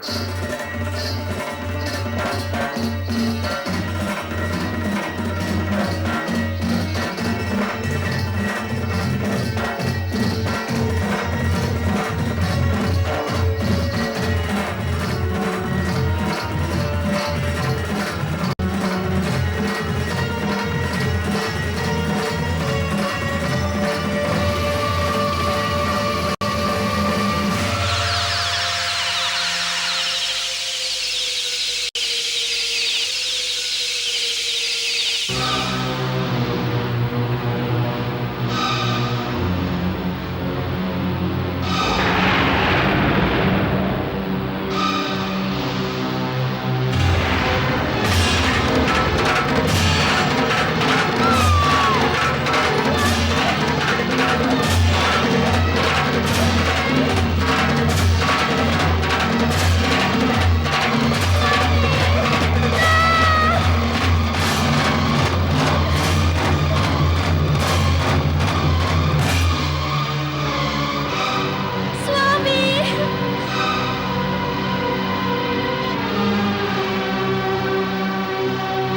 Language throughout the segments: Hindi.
स्वामी!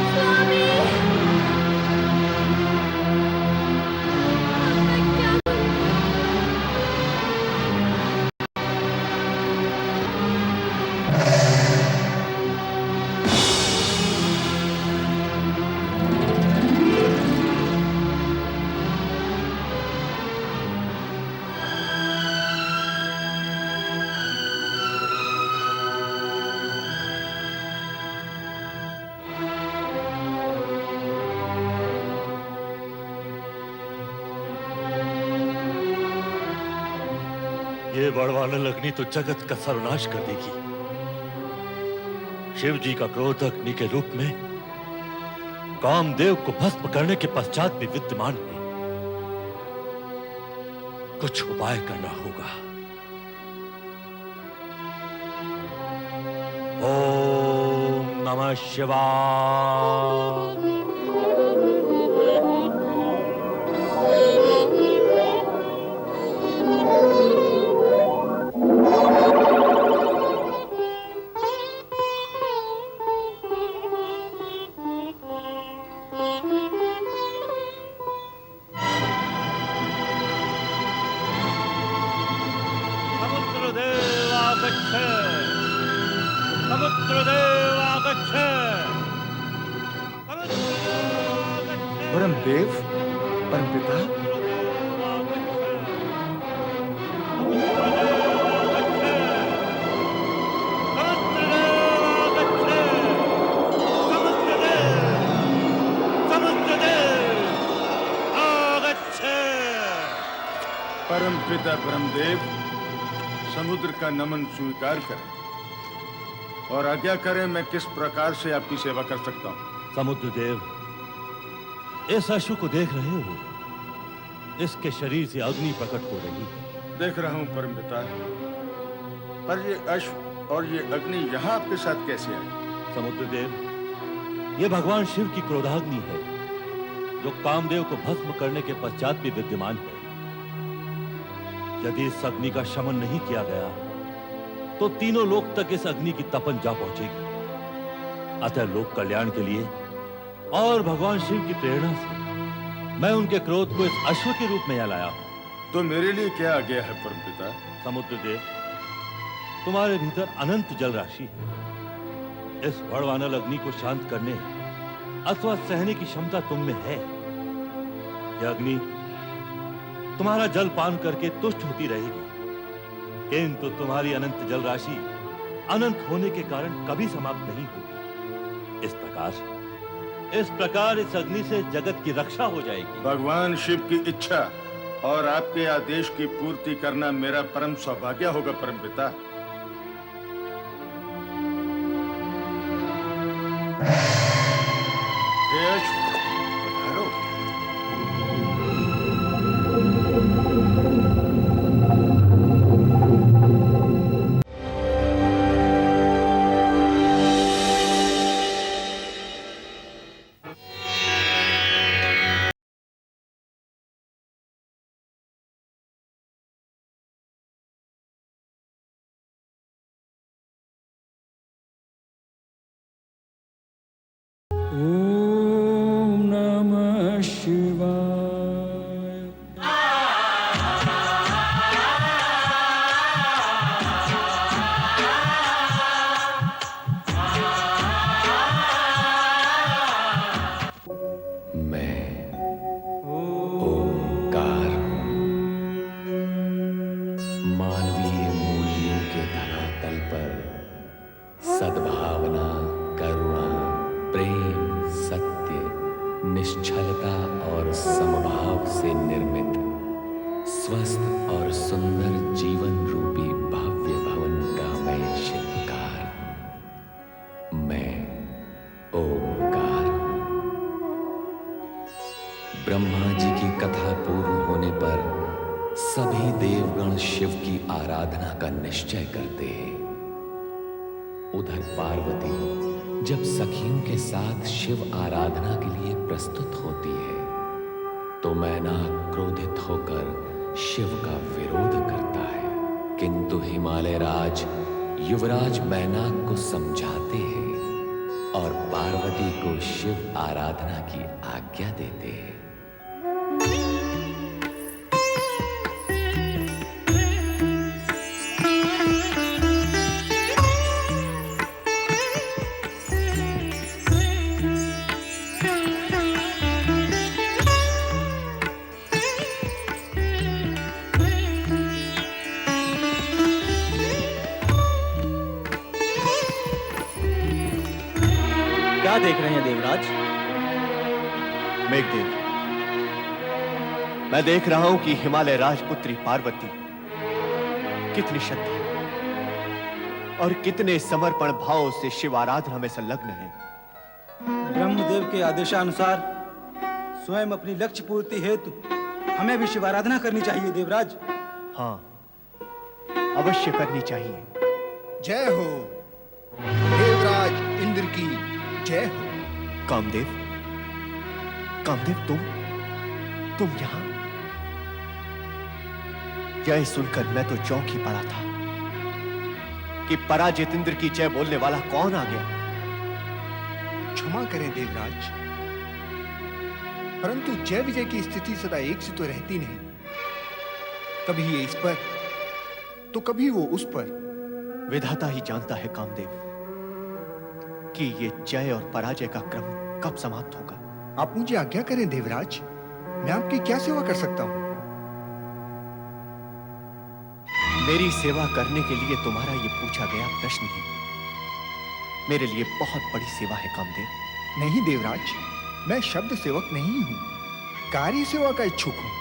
स्वामी! अब मैं क्या करूं? ये बड़वानल अग्नि तो जगत का सर्वनाश कर देगी। शिव जी का क्रोध अग्नि के रूप में कामदेव को भस्म करने के पश्चात भी विद्यमान है। कुछ उपाय करना होगा। ओम नमः शिवाय। समुद्रदेव आगच्छ! समुद्रदेव आगच्छ! समुद्रदेव आगच्छ! परमदेव, परमपिता, परमपिता परमदेव, समुद्र का नमन स्वीकार करें और आज्ञा करें मैं किस प्रकार से आपकी सेवा कर सकता हूं। समुद्रदेव, इस अश्व को देख रहे हो? इसके शरीर से अग्नि प्रकट हो रही है। देख रहा हूं परमपिता, पर ये अश्व और ये अग्नि यहाँ आपके साथ कैसे आई? समुद्रदेव, ये भगवान शिव की क्रोधाग्नि है, जो कामदेव को भस्म करने के पश्चात भी विद्यमान है। यदि इस अग्नि का शमन नहीं किया गया, तो तीनों लोक तक इस अग्नि की तपन जा पहुंचेगी। अतः लोक कल्याण के लिए और भगवान शिव की प्रेरणा से मैं उनके क्रोध को इस अश्व के रूप में यहाँ लाया हूं। तो मेरे लिए क्या आज्ञा है परमपिता? समुद्रदेव, तुम्हारे भीतर अनंत जल राशि है। इस बड़वानल अग्नि को शांत करने अथवा सहने की क्षमता तुम में है। यह अग्नि तुम्हारा जल पान करके तुष्ट होती रहेगी, किंतु तुम्हारी अनंत जल राशि अनंत होने के कारण कभी समाप्त नहीं होगी। इस प्रकार इस अग्नि से जगत की रक्षा हो जाएगी। भगवान शिव की इच्छा और आपके आदेश की पूर्ति करना मेरा परम सौभाग्य होगा परमपिता। हे अश्व, मानवीय मूल्यों के धरातल पर सद्भावना, करुणा, प्रेम, सत्य, निश्चलता और समभाव से निर्मित स्वस्थ और सुंदर जीवन रूपी भव्य भवन का मैं शिल्पकार, मैं ओंकार। ब्रह्मा जी की कथा पूर्ण होने पर सभी देवगण शिव की आराधना का निश्चय करते हैं। उधर पार्वती जब सखियों के साथ शिव आराधना के लिए प्रस्तुत होती है तो मैनाक क्रोधित होकर शिव का विरोध करता है, किंतु हिमालय राज युवराज मैनाक को समझाते हैं और पार्वती को शिव आराधना की आज्ञा देते हैं। क्या देख रहे हैं देवराज? मेघदेव, मैं देख रहा हूं कि हिमालय राजपुत्री पार्वती कितनी श्रद्धा और कितने समर्पण भाव से शिव आराधना में संलग्न है। ब्रह्मदेव के आदेशानुसार स्वयं अपनी लक्ष्य पूर्ति हेतु हमें भी शिव आराधना करनी चाहिए देवराज। हाँ, अवश्य करनी चाहिए। जय हो देवराज इंद्र की जय हो। कामदेव, कामदेव, तुम यहां? यह सुनकर मैं तो चौंक ही पड़ा था कि पराजित इंद्र की जय बोलने वाला कौन आ गया। क्षमा करें देवराज, परंतु जय विजय की स्थिति सदा एक सी तो रहती नहीं। कभी ये इस पर तो कभी वो उस पर। विधाता ही जानता है कामदेव कि ये जय और पराजय का क्रम कब समाप्त होगा। आप मुझे आज्ञा करें देवराज, मैं आपकी क्या सेवा कर सकता हूं? मेरी सेवा करने के लिए तुम्हारा ये पूछा गया प्रश्न ही मेरे लिए बहुत बड़ी सेवा है कामदेव। नहीं देवराज, मैं शब्द सेवक नहीं हूं, कार्य सेवा का इच्छुक हूं।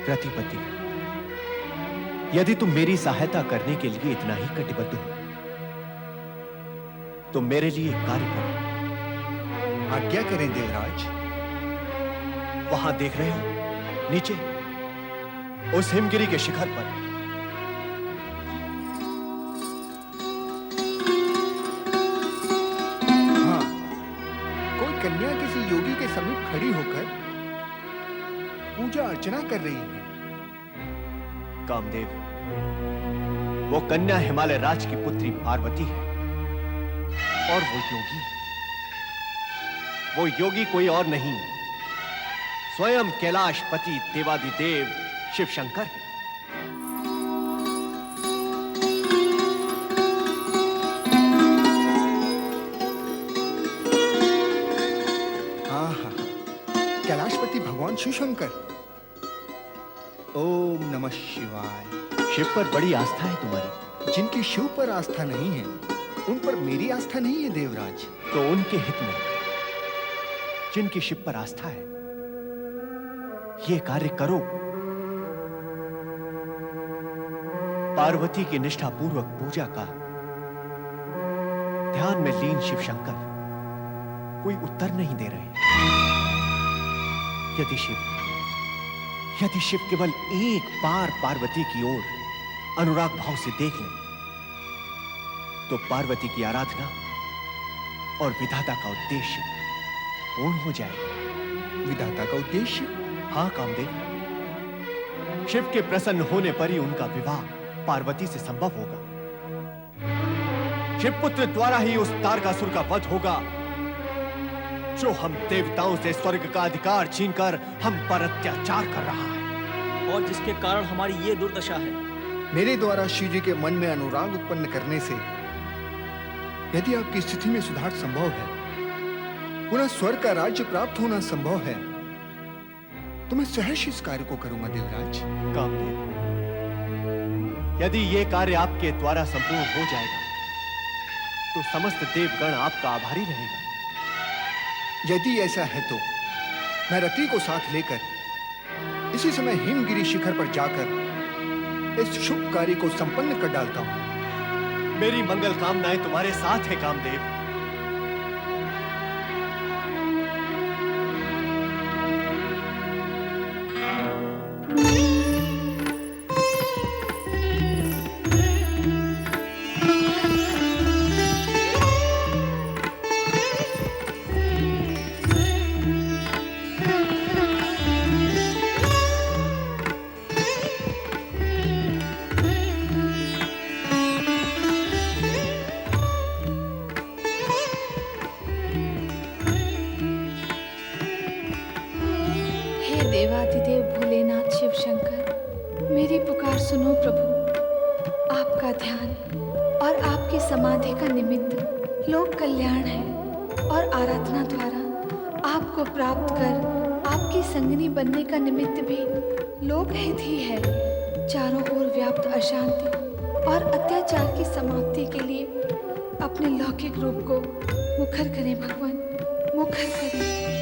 प्रतिपति, यदि तुम मेरी सहायता करने के लिए इतना ही कटिबद्ध हो तो मेरे लिए एक कार्य करो। आज्ञा करें देवराज। वहां देख रहे हो नीचे उस हिमगिरी के शिखर पर हाँ, कोई कन्या किसी योगी के समीप खड़ी होकर पूजा अर्चना कर रही है। कामदेव, वो कन्या हिमालय राज की पुत्री पार्वती है और वो योगी कोई और नहीं, स्वयं कैलाशपति देवादिदेव शिव शंकर है। कैलाशपति भगवान शिव शंकर। ओम नमः शिवाय। शिव पर बड़ी आस्था है तुम्हारी। जिनकी शिव पर आस्था नहीं है उन पर मेरी आस्था नहीं है देवराज। तो उनके हित में जिनकी शिव पर आस्था है ये कार्य करो। पार्वती की निष्ठापूर्वक पूजा का ध्यान में लीन शिव शंकर कोई उत्तर नहीं दे रहे। यदि शिव केवल एक बार पार्वती की ओर अनुराग भाव से देख ले तो पार्वती की आराधना और विधाता का उद्देश्य पूर्ण हो जाएगा। विधाता का उद्देश्य? हाँ कामदेव, शिव के प्रसन्न होने पर ही उनका विवाह पार्वती से संभव होगा। शिवपुत्र द्वारा ही उस तारकासुर का वध होगा जो हम देवताओं से स्वर्ग का अधिकार छीनकर हम पर अत्याचार कर रहा है और जिसके कारण हमारी ये दुर्दशा है। मेरे द्वारा शिव जी के मन में अनुराग उत्पन्न करने से यदि आपकी स्थिति में सुधार संभव है, पुनः स्वर्ग का राज्य प्राप्त होना संभव है, तो मैं सहर्ष इस कार्य को करूंगा देवराज। कामदेव, यदि ये कार्य आपके द्वारा संपूर्ण हो जाएगा तो समस्त देवगण आपका आभारी रहेगा। यदि ऐसा है तो मैं रति को साथ लेकर इसी समय हिमगिरी शिखर पर जाकर इस शुभ कार्य को संपन्न कर डालता हूं। मेरी मंगल कामनाएं तुम्हारे साथ है कामदेव। हे देवादिदेव भोलेनाथ शिव शंकर, मेरी पुकार सुनो प्रभु। आपका ध्यान और आपकी समाधि का निमित्त लोक कल्याण है और आराधना द्वारा आपको प्राप्त कर आपकी संगनी बनने का निमित्त भी लोक हित ही है। चारों ओर व्याप्त अशांति और अत्याचार की समाप्ति के लिए अपने लौकिक रूप को मुखर करें भगवान, मुखर करें।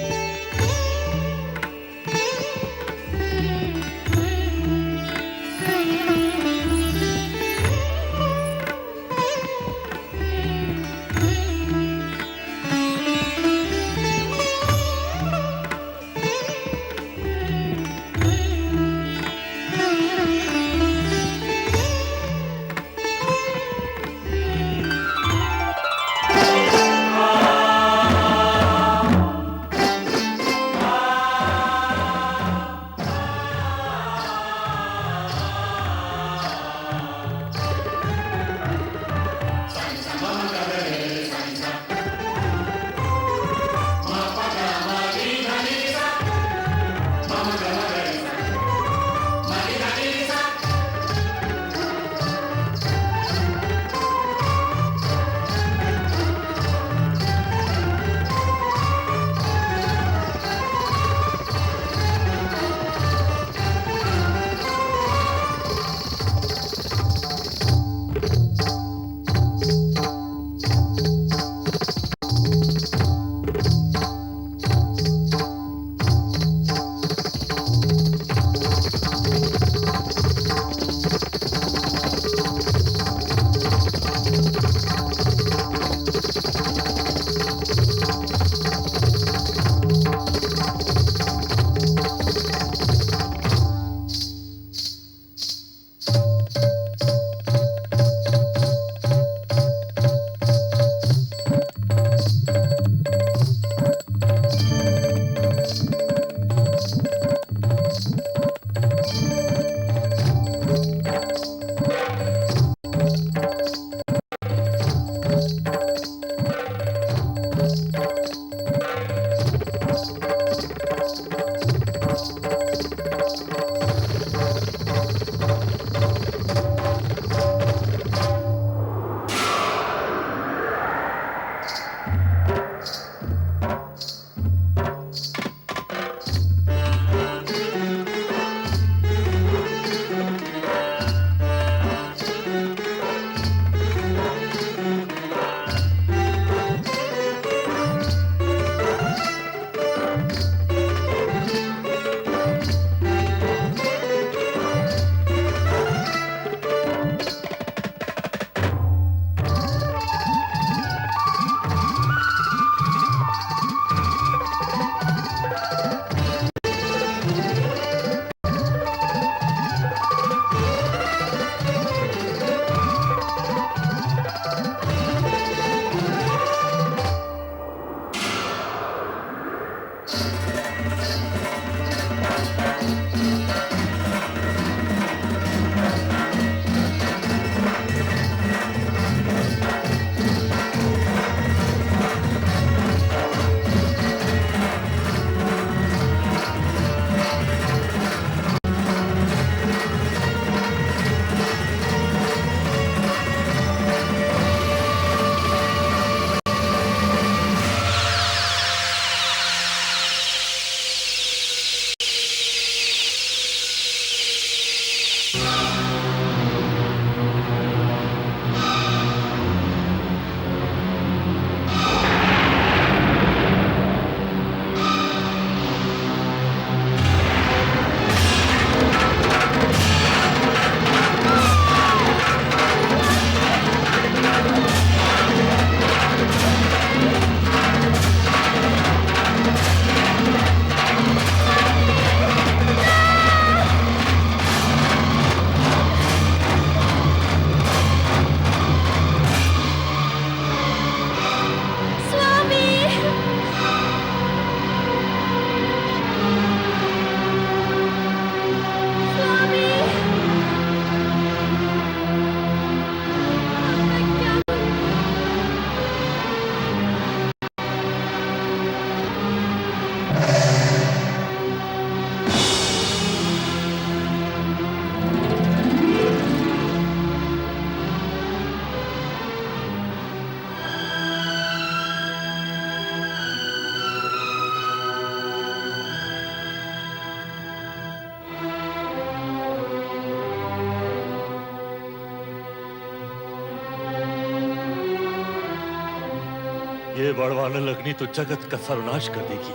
ये बड़वानल अग्नि तो जगत का सर्वनाश कर देगी।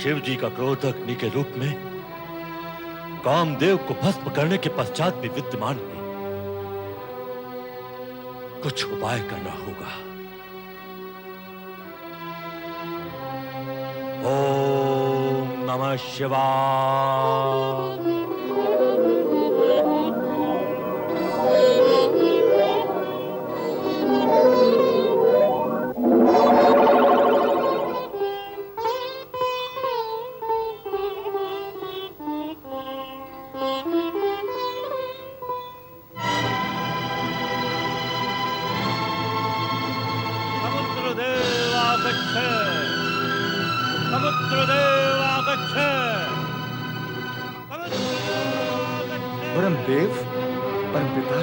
शिव जी का क्रोध अग्नि के रूप में कामदेव को भस्म करने के पश्चात भी विद्यमान है। कुछ उपाय करना होगा। ओम नमः शिवाय। समुद्रदेव आगच्छ, समुद्रदेव आगच्छ, ब्रह्मदेव, परमपिता,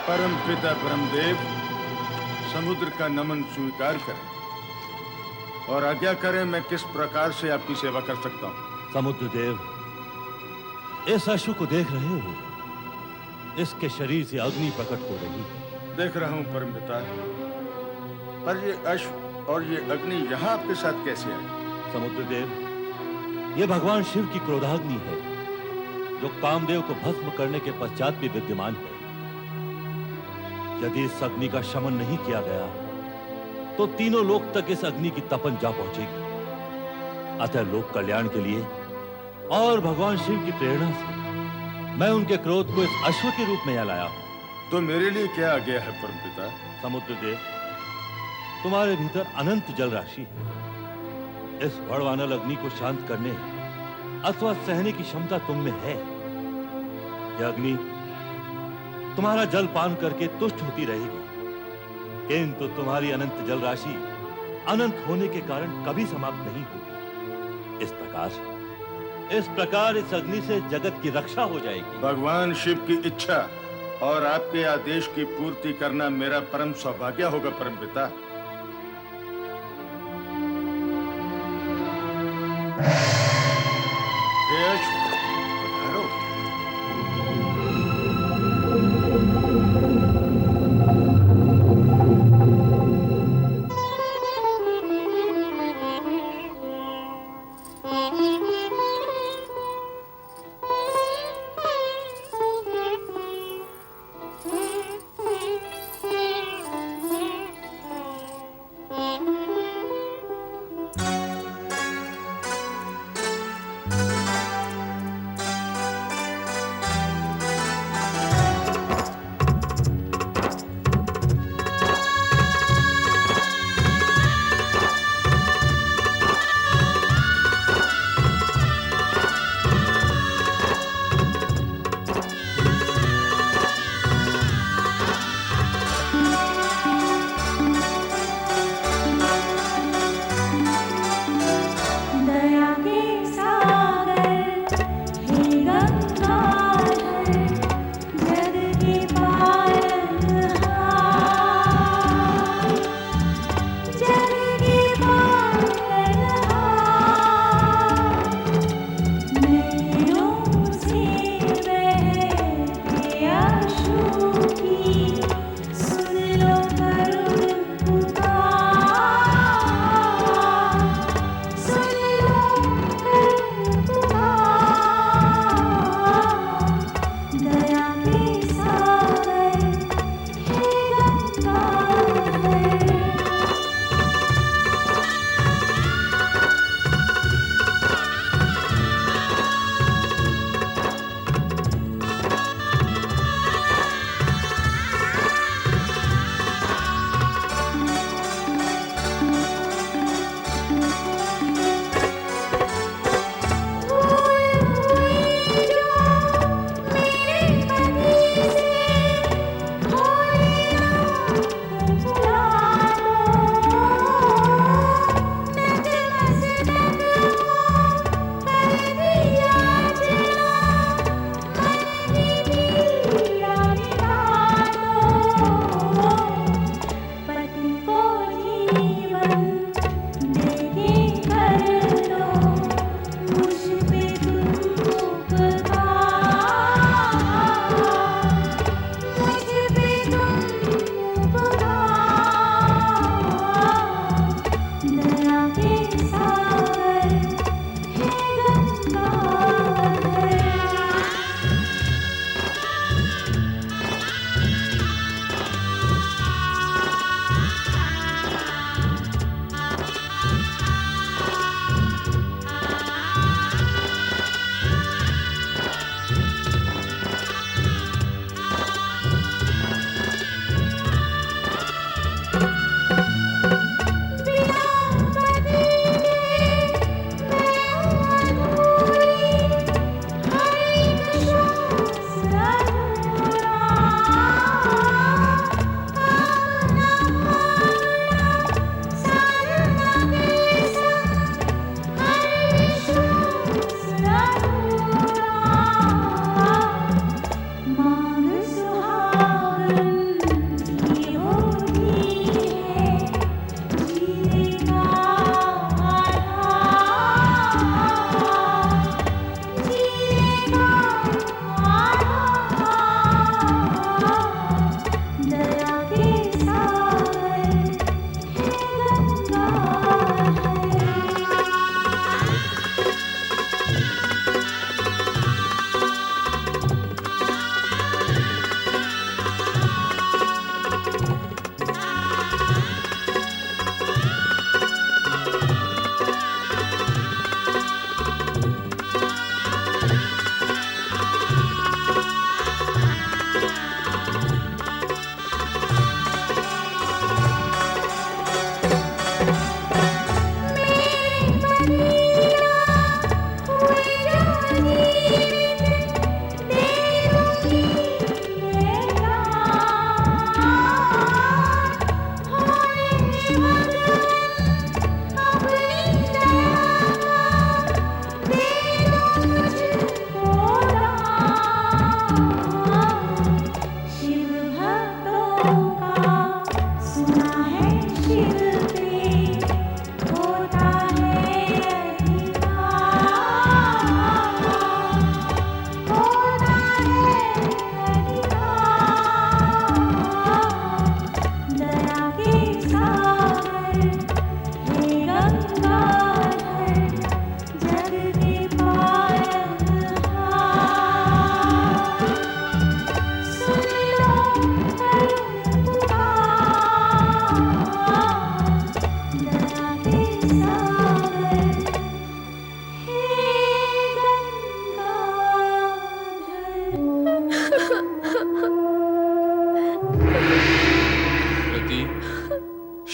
परम पिता ब्रह्मदेव, समुद्र का नमन स्वीकार करें और आज्ञा करें मैं किस प्रकार से आपकी सेवा कर सकता हूं। समुद्रदेव, इस अश्व को देख रहे हो? इसके शरीर से अग्नि प्रकट हो रही है। देख रहा हूं परम पिता, पर ये अश्व और ये अग्नि यहाँ आपके साथ कैसे आई? समुद्रदेव, ये भगवान शिव की क्रोधाग्नि है जो कामदेव को भस्म करने के पश्चात भी विद्यमान है। यदि इस अग्नि का शमन नहीं किया गया तो तीनों लोक तक इस अग्नि की तपन जा पहुंचेगी। अतः लोक कल्याण के लिए और भगवान शिव की प्रेरणा से मैं उनके क्रोध को इस अश्व के रूप में यहाँ लाया हूं। तो मेरे लिए क्या आ गया है परम पिता? समुद्रदेव, तुम्हारे भीतर अनंत जल राशि है। इस बड़वानल अग्नि को शांत करने अथवा सहने की क्षमता तुम में है। यह अग्नि तुम्हारा जल पान करके तुष्ट होती रहेगी, किंतु तुम्हारी अनंत जल राशि अनंत होने के कारण कभी समाप्त नहीं होगी। इस प्रकार इस अग्नि से जगत की रक्षा हो जाएगी। भगवान शिव की इच्छा और आपके आदेश की पूर्ति करना मेरा परम सौभाग्य होगा परम पिता। हे अश्व, पधारो।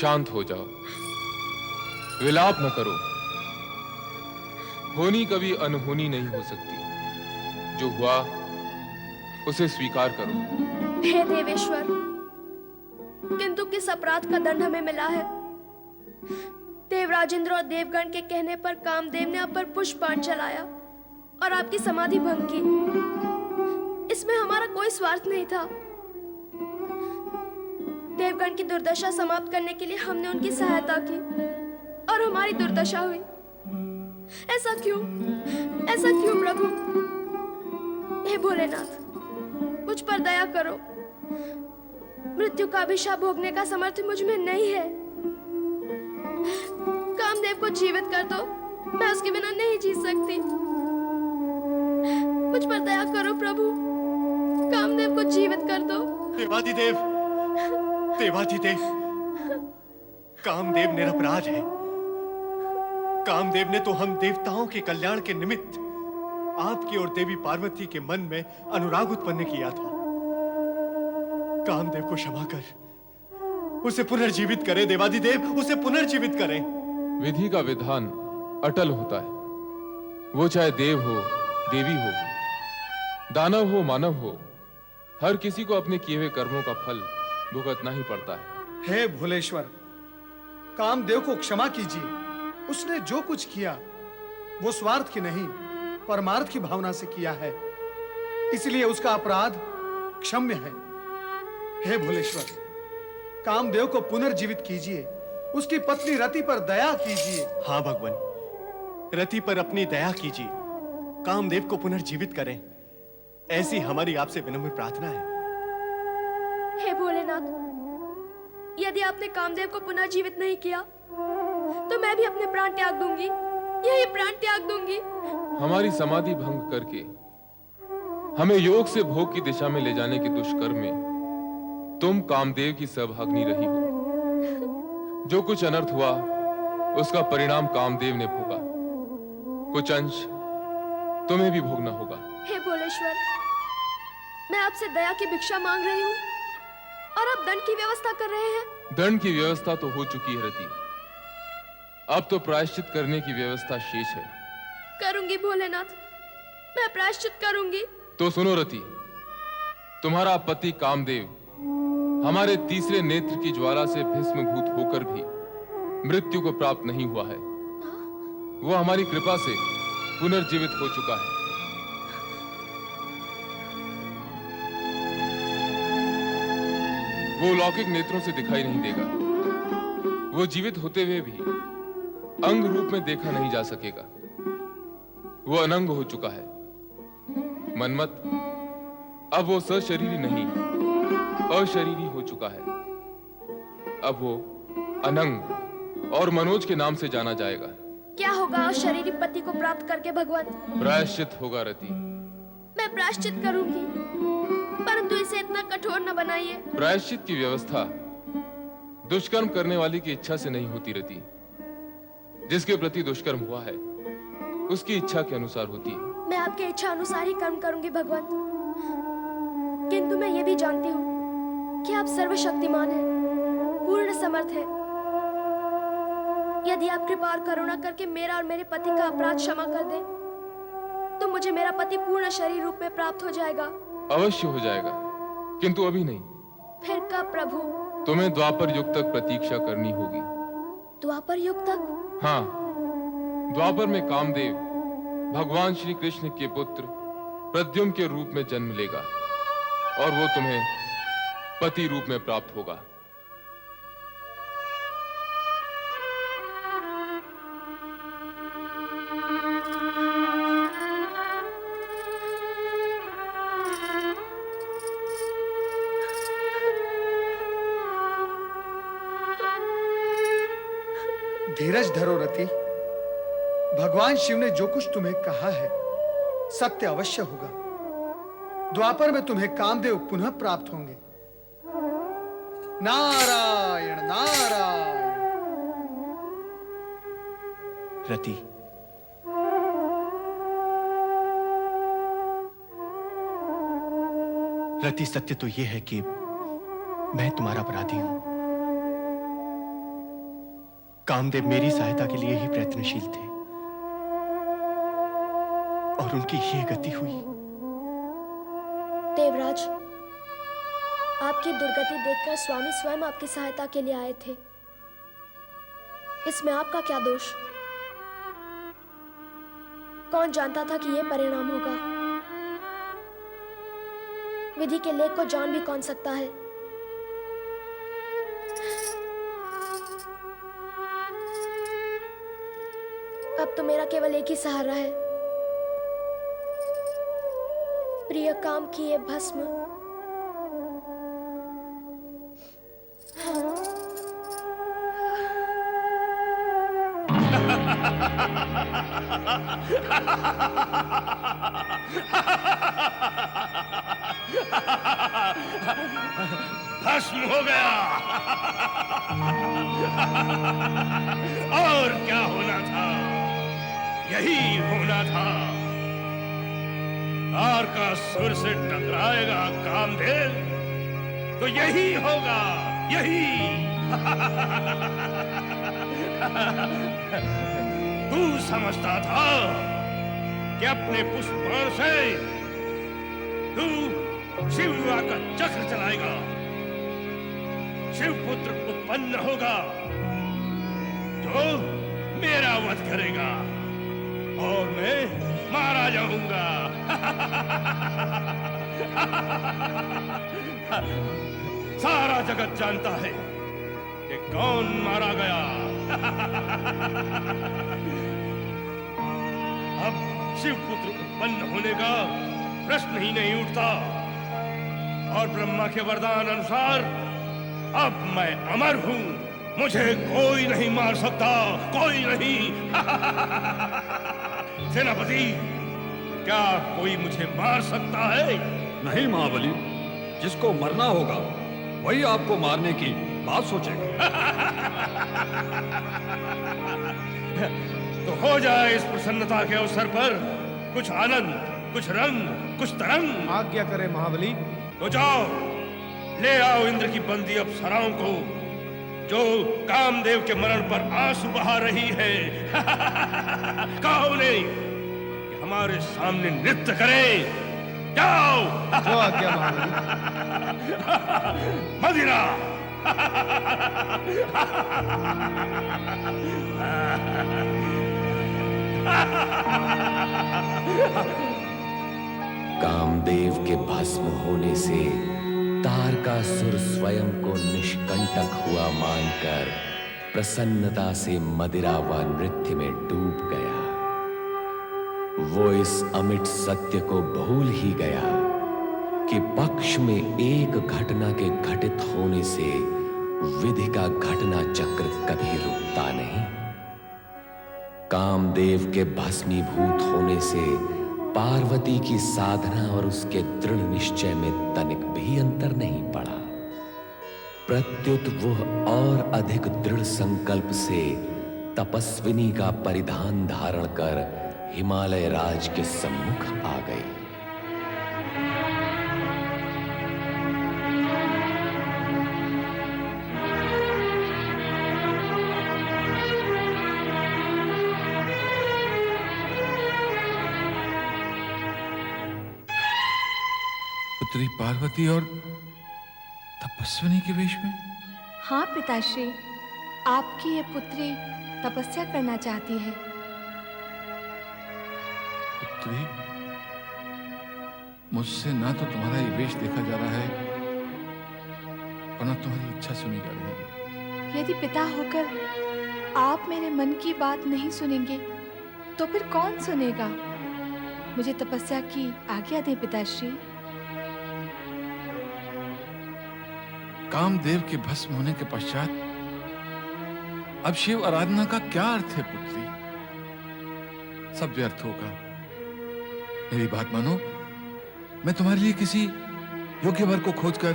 शांत हो जाओ, विलाप न करो। होनी कभी अनहोनी नहीं हो सकती। जो हुआ उसे स्वीकार करो। हे देवेश्वर, किंतु किस अपराध का दंड हमें मिला है? देवराज इंद्र और देवगण के कहने पर कामदेव ने आप पर पुष्पबाण चलाया और आपकी समाधि भंग की। इसमें हमारा कोई स्वार्थ नहीं था। देवगण की दुर्दशा समाप्त करने के लिए हमने उनकी सहायता की और हमारी दुर्दशा हुई। ऐसा क्यों? ऐसा क्यों प्रभु? हे भोलेनाथ, मुझ पर दया करो। मृत्यु का अभिशाप भोगने का सामर्थ्य मुझ में नहीं है। कामदेव को जीवित कर दो, मैं उसके बिना नहीं जी सकती। मुझ पर दया करो प्रभु, कामदेव को जीवित कर दो। देवाधिदेव, देवाधिदेव, कामदेव निरपराध है। कामदेव ने तो हम देवताओं के कल्याण के निमित्त आपकी और देवी पार्वती के मन में अनुराग उत्पन्न किया था। कामदेव को क्षमा कर उसे पुनर्जीवित करें। देवाधिदेव, उसे पुनर्जीवित करें। विधि का विधान अटल होता है। वो चाहे देव हो, देवी हो, दानव हो, मानव हो, हर किसी को अपने किए हुए कर्मों का फल भुगतना ही पड़ता है। हे भोलेश्वर, कामदेव को क्षमा कीजिए। उसने जो कुछ किया वो स्वार्थ की नहीं, परमार्थ की भावना से किया है, इसलिए उसका अपराध क्षम्य है। हे भोलेश्वर, कामदेव को पुनर्जीवित कीजिए। उसकी पत्नी रति पर दया कीजिए। हाँ भगवान, रति पर अपनी दया कीजिए। कामदेव को पुनर्जीवित करें, ऐसी हमारी आपसे विनम्र प्रार्थना है। हे भोलेनाथ, यदि आपने कामदेव को पुनर्जीवित नहीं किया तो मैं भी अपने प्राण त्याग दूंगी। यही प्राण त्याग दूंगी। हमारी समाधि भंग करके हमें योग से भोग की दिशा में ले जाने के दुष्कर्म में तुम कामदेव की सहभागिनी रही हो। जो कुछ अनर्थ हुआ उसका परिणाम कामदेव ने भोगा। कुछ अंश तुम्हें भी भोगना होगा। हे भोलेश्वर, मैं आपसे दया की भिक्षा मांग रही हूँ और आप दंड की व्यवस्था कर रहे हैं। दंड की व्यवस्था तो हो चुकी है रति, अब तो प्रायश्चित करने की व्यवस्था शेष है। करूंगी भोलेनाथ, मैं प्रायश्चित करूंगी। तो सुनो रति, तुम्हारा पति कामदेव हमारे तीसरे नेत्र की ज्वाला से भस्मीभूत होकर भी मृत्यु को प्राप्त नहीं हुआ है। वो हमारी कृपा से पुनर्जीवित हो चुका है। वो लौकिक नेत्रों से दिखाई नहीं देगा। वो जीवित होते हुए भी अंग रूप में देखा नहीं जा सकेगा। वो अनंग हो चुका है। मन्मथ, अब वो सशरीरी नहीं, अशरीरी हो चुका है। अब वो अनंग और मनोज के नाम से जाना जाएगा। क्या होगा अशरीरी पति को प्राप्त करके भगवान? प्रायश्चित होगा रति। मैं प्रायश्चित करूंगी, परंतु इसे इतना कठोर न बनाइए। प्रायश्चित की व्यवस्था दुष्कर्म करने वाली की इच्छा से नहीं होती रति। जिसके प्रति दुष्कर्म हुआ है उसकी इच्छा के अनुसार होती है। मैं आपके इच्छा अनुसार ही कर्म करूंगी भगवान, किंतु मैं ये भी जानती हूँ कि आप सर्वशक्तिमान हैं, पूर्ण समर्थ हैं। यदि आप कृपा और करुणा करके मेरा और मेरे पति का अपराध क्षमा कर दें, तो मुझे मेरा पति पूर्ण शरीर रूप में प्राप्त हो जाएगा। अवश्य हो जाएगा, किंतु अभी नहीं। फिर कब प्रभु? तुम्हें द्वापर युग तक प्रतीक्षा करनी होगी। द्वापर युग तक? हाँ, द्वापर में कामदेव भगवान श्री कृष्ण के पुत्र प्रद्युम्न के रूप में जन्म लेगा और वो तुम्हें पति रूप में प्राप्त होगा। धीरज धरो रति। भगवान शिव ने जो कुछ तुम्हें कहा है सत्य अवश्य होगा। द्वापर में तुम्हें कामदेव पुनः प्राप्त होंगे। नारायण नारायण। रति, रति, सत्य तो यह है कि मैं तुम्हारा अपराधी हूं। कामदेव मेरी सहायता के लिए ही प्रयत्नशील थे और उनकी ये गति हुई। देवराज, आपकी दुर्गति देखकर स्वामी स्वयं आपकी सहायता के लिए आए थे। इसमें आपका क्या दोष? कौन जानता था कि यह परिणाम होगा? विधि के लेख को जान भी कौन सकता है? अब तो मेरा केवल एक ही सहारा है, प्रिय काम की ये भस्म। भस्म हो गया। और क्या होना था? यही होना था। तार का सुर से टकराएगा कामदेव तो यही होगा, यही। तू समझता था कि अपने पुष्पबाण से तू शिव विवाह का चक्र चलाएगा, शिवपुत्र उत्पन्न होगा जो मेरा वध करेगा और मैं मारा जाऊंगा। सारा जगत जानता है कि कौन मारा गया। अब शिवपुत्र उत्पन्न होने का प्रश्न ही नहीं उठता और ब्रह्मा के वरदान अनुसार अब मैं अमर हूं, मुझे कोई नहीं मार सकता, कोई नहीं। सेनापति, क्या कोई मुझे मार सकता है? नहीं महाबली, जिसको मरना होगा वही आपको मारने की बात सोचेगा। तो हो जाए इस प्रसन्नता के अवसर पर कुछ आनंद, कुछ रंग, कुछ तरंग। आज्ञा करें महाबली। तो जाओ, ले आओ इंद्र की बंदी अप्सराओं को जो कामदेव के मरण पर आंसू बहा रही है। कहो उन्हें कि हमारे सामने नृत्य करें। जाओ। जो आज्ञा महाबली। मदिरा। कामदेव के भस्म होने से तारकासुर स्वयं को निष्कंटक हुआ मानकर प्रसन्नता से मदिरा व नृत्य में डूब गया। वो इस अमिट सत्य को भूल ही गया कि पक्ष में एक घटना के घटित होने से विधि का घटना चक्र कभी रुकता नहीं। कामदेव के भस्मीभूत होने से पार्वती की साधना और उसके दृढ़ निश्चय में तनिक भी अंतर नहीं पड़ा। प्रत्युत वह और अधिक दृढ़ संकल्प से तपस्विनी का परिधान धारण कर हिमालय राज के सम्मुख आ गई। पुत्री पार्वती और तपस्विनी के वेश में? हाँ पिताश्री, आपकी ये पुत्री तपस्या करना चाहती है। पुत्री, मुझसे ना तो तुम्हारा ये वेश देखा जा रहा है और ना तुम्हारी इच्छा सुनी जा रही है। यदि पिता होकर आप मेरे मन की बात नहीं सुनेंगे तो फिर कौन सुनेगा? मुझे तपस्या की आज्ञा दें पिताश्री। कामदेव के भस्म होने के पश्चात अब शिव आराधना का क्या अर्थ है पुत्री? सब व्यर्थ होगा। मेरी बात मानो, मैं तुम्हारे लिए किसी योग्य वर को खोजकर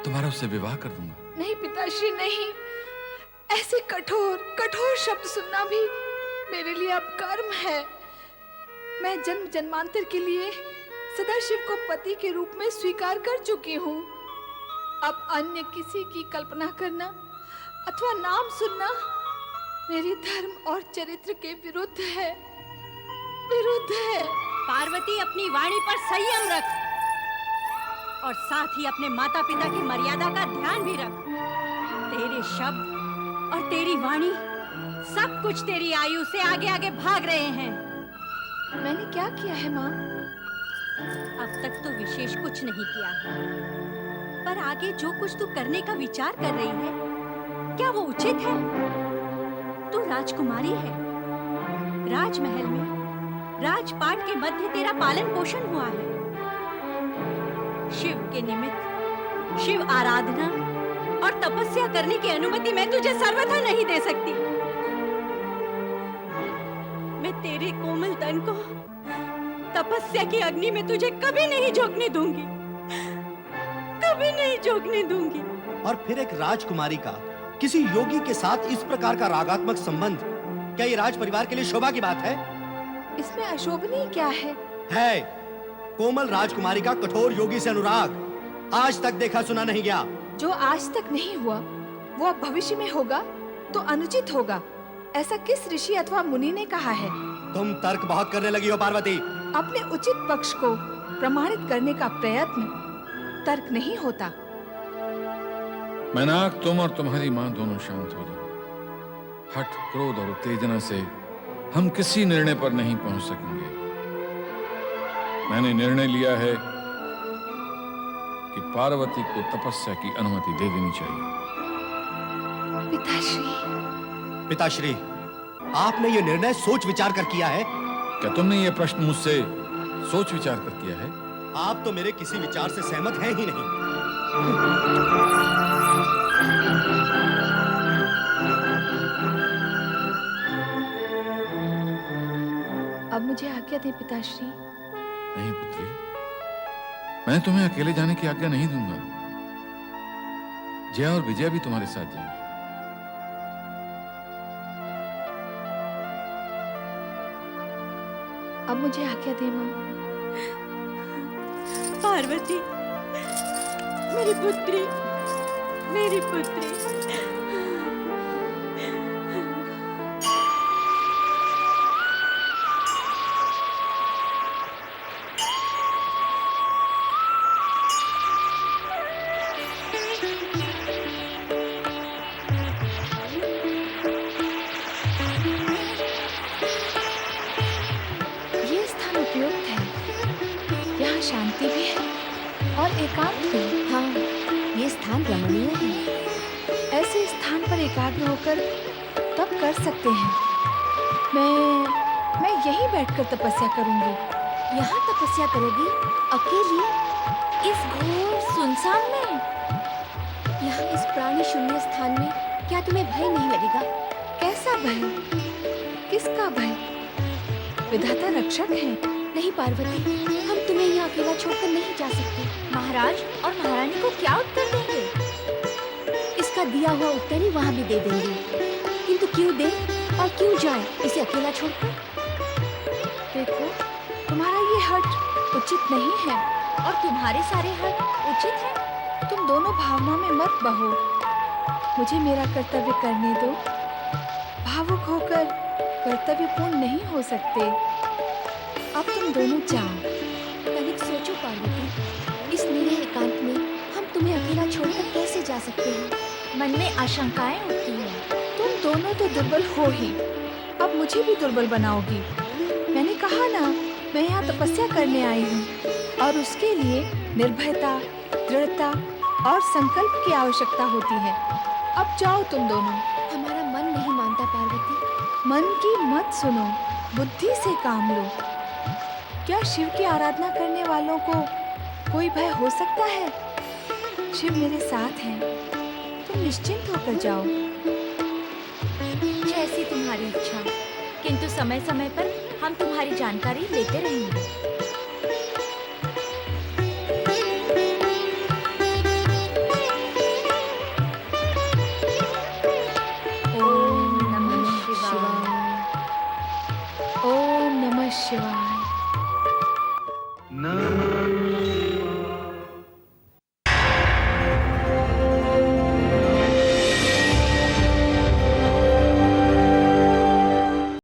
तुम्हारा उससे विवाह कर दूंगा। नहीं पिताश्री, नहीं। ऐसे कठोर कठोर शब्द सुनना भी मेरे लिए अब कर्म है। मैं जन्म जन्मांतर के लिए सदाशिव को पति के रूप में स्वीकार कर चुकी हूँ। अब अन्य किसी की कल्पना करना अथवा नाम सुनना मेरे धर्म और चरित्र के विरुद्ध है, विरुद्ध है। पार्वती, अपनी वाणी पर संयम रख और साथ ही अपने माता पिता की मर्यादा का ध्यान भी रख। तेरे शब्द और तेरी वाणी सब कुछ तेरी आयु से आगे आगे भाग रहे हैं। मैंने क्या किया है माँ? अब तक तो विशेष कुछ नहीं किया है, पर आगे जो कुछ तू करने का विचार कर रही है, क्या वो उचित है? तू राजकुमारी है। राजमहल में राजपाट के मध्य तेरा पालन पोषण हुआ है। शिव के निमित्त शिव आराधना और तपस्या करने की अनुमति मैं तुझे सर्वथा नहीं दे सकती। मैं तेरे कोमल तन को तपस्या की अग्नि में तुझे कभी नहीं झोंकने दूंगी, कभी नहीं झोंकने दूंगी। और फिर एक राजकुमारी का किसी योगी के साथ इस प्रकार का रागात्मक संबंध, क्या ये राज परिवार के लिए शोभा की बात है? इसमें अशोभनीय क्या है? है कोमल राजकुमारी का कठोर योगी से अनुराग आज तक देखा सुना नहीं गया। जो आज तक नहीं हुआ वो अब भविष्य में होगा तो अनुचित होगा, ऐसा किस ऋषि अथवा मुनि ने कहा है? तुम तर्क बहुत करने लगी हो पार्वती। अपने उचित पक्ष को प्रमाणित करने का प्रयत्न तर्क नहीं होता। मैनाक, तुम और तुम्हारी माँ दोनों शांत हो जाओ। हठ, क्रोध और उत्तेजना से हम किसी निर्णय पर नहीं पहुंच सकेंगे। मैंने निर्णय लिया है कि पार्वती को तपस्या की अनुमति दे देनी चाहिए। पिताश्री। पिताश्री, आपने ये निर्णय सोच विचार कर किया है? क्या तुमने ये प्रश्न मुझसे सोच विचार कर किया है? आप तो मेरे किसी विचार से सहमत हैं ही नहीं। अब मुझे आज्ञा दें पिताश्री। नहीं पुत्री, मैं तुम्हें अकेले जाने की आज्ञा नहीं दूंगा। जया और विजया भी तुम्हारे साथ जाएंगे। अब मुझे आज्ञा दे माँ। पार्वती, मेरी पुत्री, मेरी पुत्री। शांति भी है और एकांत भी। हाँ, ये स्थान रमणीय है। ऐसे स्थान पर एकाग्र होकर तप कर सकते हैं। मैं यहीं बैठकर तपस्या करूंगी। यहाँ तपस्या करोगी? अकेली? इस घोर सुनसान में? यहाँ इस प्राणी शून्य स्थान में क्या तुम्हें भय नहीं लगेगा? कैसा भय? किसका भय? विधाता रक्षक है। नहीं पार्वती, हम तुम्हें यहाँ अकेला छोड़कर नहीं जा सकते। महाराज और महारानी को क्या उत्तर देंगे? इसका दिया हुआ उत्तर ही वहाँ भी दे देंगे। किंतु क्यों दे और क्यों जाए इसे अकेला छोड़कर? देखो, तुम्हारा ये हट उचित नहीं है और तुम्हारे सारे हट उचित है। तुम दोनों भावना में मत बहो। मुझे मेरा कर्तव्य करने दो। भावुक होकर कर्तव्य पूर्ण नहीं हो सकते। अब तुम दोनों जाओ। तनिक सोचो पार्वती, इस निरीह एकांत में हम तुम्हें अकेला छोड़कर कैसे जा सकते हैं? मन में आशंकाएं उठती हैं। तुम दोनों तो दुर्बल हो ही, अब मुझे भी दुर्बल बनाओगी। मैंने कहा ना, मैं यहाँ तपस्या करने आई हूँ और उसके लिए निर्भयता, दृढ़ता और संकल्प की आवश्यकता होती है। अब जाओ तुम दोनों। हमारा मन नहीं मानता पार्वती। मन की मत सुनो, बुद्धि से काम लो। क्या शिव की आराधना करने वालों को कोई भय हो सकता है? शिव मेरे साथ हैं। तुम निश्चिंत होकर जाओ। जैसी तुम्हारी इच्छा, किंतु समय समय पर हम तुम्हारी जानकारी लेते रहेंगे। ओम नमः शिवाय। ओम नमः शिवाय। नमः